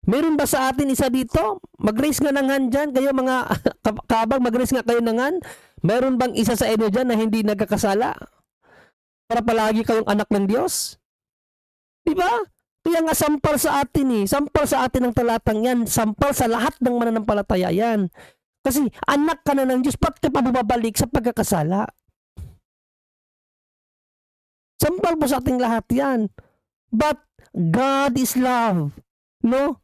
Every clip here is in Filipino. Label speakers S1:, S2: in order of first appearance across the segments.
S1: Meron ba sa atin isa dito? Mag-raise nga ng hand dyan. Kayo mga kabang, mag-raise nga kayo ng hand. Meron bang isa sa inyo dyan na hindi nagkakasala? Para palagi kayong anak ng Diyos? Diba? Kaya nga sampal sa atin Sampal sa atin ang talatang yan. Sampal sa lahat ng mananampalataya yan. Kasi anak ka na ng Diyos, ba't ka pa bumabalik sa pagkakasala? Sampal po sa ating lahat yan. But God is love. No?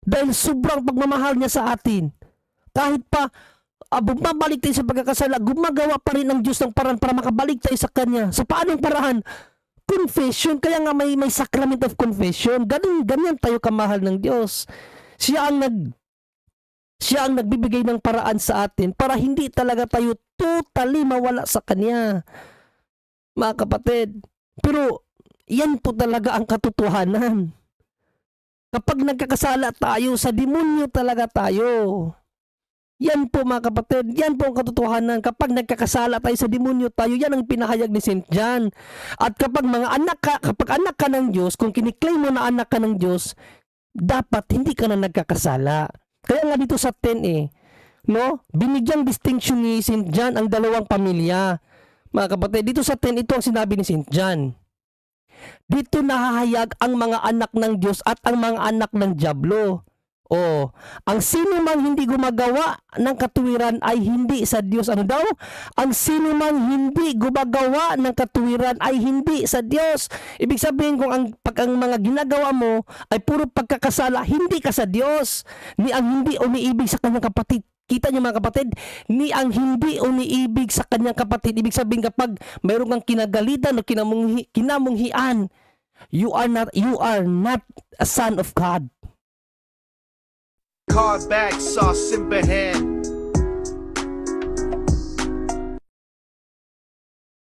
S1: Dahil sobrang pagmamahal niya sa atin. Kahit pa bumabalik tayo sa pagkakasala, gumagawa pa rin ang Diyos ng paraan para makabalik tayo sa Kanya. Sa paanong paraan? Confession. Kaya nga may sacrament of confession. Ganyan tayo kamahal ng Diyos. Siya ang nagbibigay ng paraan sa atin para hindi talaga tayo totally mawala sa Kanya. Mga kapatid. Pero yan po talaga ang katotohanan. Kapag nagkakasala tayo, sa demonyo talaga tayo. Yan po mga kapatid, yan po ang katotohanan. Kapag nagkakasala tayo, sa demonyo tayo, yan ang pinahayag ni St. John. At kapag anak ka ng Diyos, kung kiniklaim mo na anak ka ng Diyos, dapat hindi ka na nagkakasala. Kaya nga dito sa 10 no? Binigyang distinction ni St. John ang dalawang pamilya. Mga kapatid, dito sa 10, ito ang sinabi ni St. John. Dito nahahayag ang mga anak ng Diyos at ang mga anak ng dyablo. Ang sino mang hindi gumagawa ng katuwiran ay hindi sa Diyos. Ano daw? Ang sino mang hindi gumagawa ng katuwiran ay hindi sa Diyos. Ibig sabihin kung ang mga ginagawa mo ay puro pagkakasala, hindi ka sa Diyos. Ni ang hindi umiibig sa kanyang kapatid. Kita niyo mga kapatid, ni ang hindi umiibig sa kanyang kapatid. Ibig sabihin kapag mayroon kang kinagalitan o kinamunghian, you are not a son of God.
S2: Card back, sauce in hand.